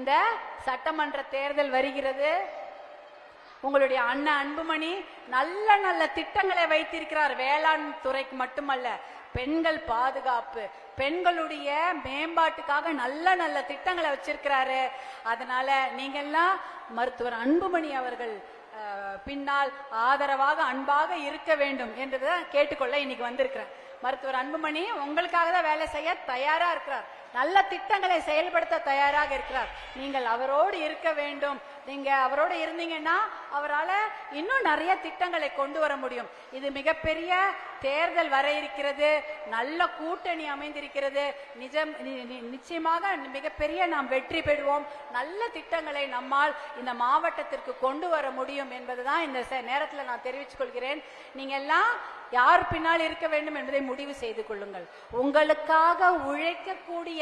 இந்த சட்டமன்ற தேர்தல் வருகிறது. உங்களுடைய அண்ணன் அன்புமணி நல்ல நல்ல திட்டங்களை வைத்திருக்கிறார். வேளாண் துறைக்கு மட்டுமல்ல, பெண்கள் பாதுகாப்பு, பெண்களுடைய மேம்பாட்டுக்காக நல்ல நல்ல திட்டங்களை வச்சிருக்கிறாரு. அதனால நீங்க எல்லாம் மருத்துவர் அன்புமணி அவர்கள் பின்னால் ஆதரவாக அன்பாக இருக்க வேண்டும் என்றுதான் கேட்டுக்கொள்ள இன்னைக்கு வந்திருக்கிறேன். மருத்துவர் அன்புமணி உங்களுக்காக தான் வேலை செய்ய தயாரா இருக்கிறார். நல்ல திட்டங்களை செயல்படுத்த தயாராக இருக்கிறார். நீங்கள் அவரோடு இருக்க வேண்டும். நீங்க அவரோடு இருந்தீங்கன்னா அவரால் இன்னும் நிறைய திட்டங்களை கொண்டு வர முடியும். இது மிகப்பெரிய தேர்தல் வர இருக்கிறது. நல்ல கூட்டணி அமைந்திருக்கிறது. நிச்சயமாக மிகப்பெரிய நாம் வெற்றி பெறுவோம். நல்ல திட்டங்களை நம்மால் இந்த மாவட்டத்திற்கு கொண்டு வர முடியும் என்பதுதான் இந்த நேரத்தில் நான் தெரிவித்துக் கொள்கிறேன். நீங்க எல்லாம் யார் பின்னால் இருக்க வேண்டும் என்பதை முடிவு செய்து கொள்ளுங்கள். உங்களுக்காக உழைக்கக்கூடிய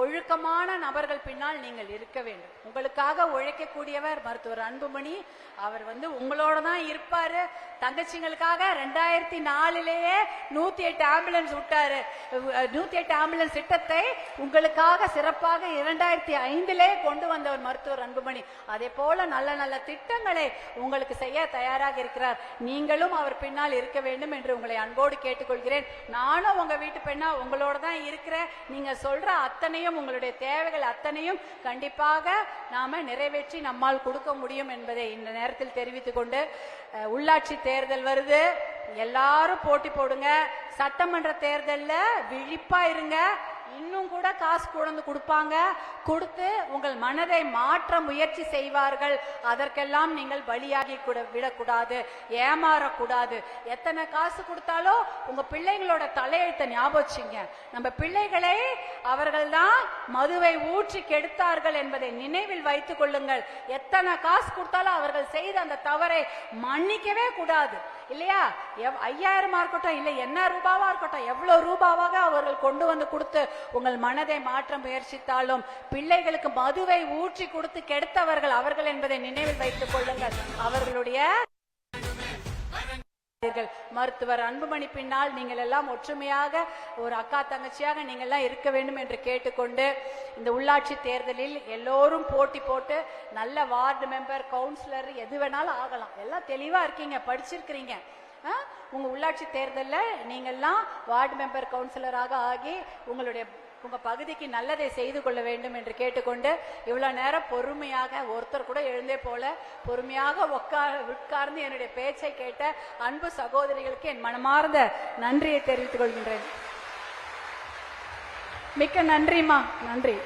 ஒழுக்கமான நபர்கள் பின்னால் நீங்கள் இருக்க வேண்டும். உங்களுக்காக உழைக்கக்கூடியவர் மருத்துவர் அன்புமணி. அவர் உங்களோட தான் இருப்பாரு. தங்கச்சிங்களுக்காக 2004 108 ஆம்புலன்ஸ் விட்டாரு. 108 ஆம்புலன்ஸ் திட்டத்தை உங்களுக்காக சிறப்பாக 2005 கொண்டு வந்தவர் மருத்துவர் அன்புமணி. அதே போல நல்ல நல்ல திட்டங்களை உங்களுக்கு செய்ய தயாராக இருக்கிறார். நீங்களும் அவர் பின்னால் இருக்க வேண்டும் என்று உங்களை அன்போடு கேட்டுக்கொள்கிறேன். நானும் உங்க வீட்டு பெண்ணா உங்களோட தான் இருக்கிறேன். நீங்க சொல்ற அத்தனையும் உங்களுடைய தேவைகள் அத்தனையும் கண்டிப்பாக நாம நிறைவேற்றி நம்மால் கொடுக்க முடியும் என்பதை இந்த நேரத்தில் தெரிவித்துக் கொண்டு, உள்ளாட்சி தேர்தல் வருது. எல்லாரும் போட்டி போடுங்க. சட்டமன்ற தேர்தலில் விழிப்பா இருங்க. இன்னும் கூட காசு கொண்டு கொடுப்பாங்க. கொடுத்து உங்கள் மனதை மாற்ற முயற்சி செய்வார்கள். அதற்கெல்லாம் நீங்கள் பலியாகி விடக்கூடாது, ஏமாறக்கூடாது. எத்தனை காசு கொடுத்தாலும் உங்க பிள்ளைகளோட தலையெழுத்தை ஞாபகிங்க. நம்ம பிள்ளைகளை அவர்கள் தான் மதுவை ஊற்றி கெடுத்தார்கள் என்பதை நினைவில் வைத்துக் கொள்ளுங்கள். எத்தனை காசு கொடுத்தாலும் அவர்கள் செய்த அந்த தவறை மன்னிக்கவே கூடாது, இல்லையா? 5000 இருக்கட்டும், இல்லை என்ன ரூபாவா இருக்கட்டும், எவ்வளவு ரூபாவாக அவர்கள் கொண்டு வந்து கொடுத்து உங்கள் மனதை மாற்ற முயற்சித்தாலும் பிள்ளைகளுக்கு மதுவை ஊற்றி கொடுத்து கெடுத்தவர்கள் அவர்கள் என்பதை நினைவில் வைத்துக் கொள்ளுங்கள். அவர்களுடைய மருத்துவர் அன்புமணி பின்னால் நீங்கள் எல்லாம் ஒற்றுமையாக ஒரு அக்கா தங்கச்சியாக நீங்கள் எல்லாம் இருக்க வேண்டும் என்று கேட்டுக்கொண்டு, இந்த உள்ளாட்சி தேர்தலில் எல்லோரும் போட்டி போட்டு நல்ல வார்டு மெம்பர், கவுன்சிலர் எது வேணாலும் ஆகலாம். எல்லாம் தெளிவா இருக்கீங்க, படிச்சிருக்கிறீங்க. உங்க உள்ளாட்சி தேர்தலில் நீங்கள்லாம் வார்டு மெம்பர், கவுன்சிலராக ஆகி உங்க பகுதிக்கு நல்லதை செய்து கொள்ள வேண்டும் என்று கேட்டுக்கொண்டு, இவ்வளவு நேரம் பொறுமையாக ஒருத்தர் கூட எழுந்தே போல பொறுமையாக உட்கார்ந்து என்னுடைய பேச்சை கேட்ட அன்பு சகோதரிகளுக்கு என் மனமார்ந்த நன்றியை தெரிவித்துக் கொள்கின்றேன். மிக்க நன்றிமா. நன்றி.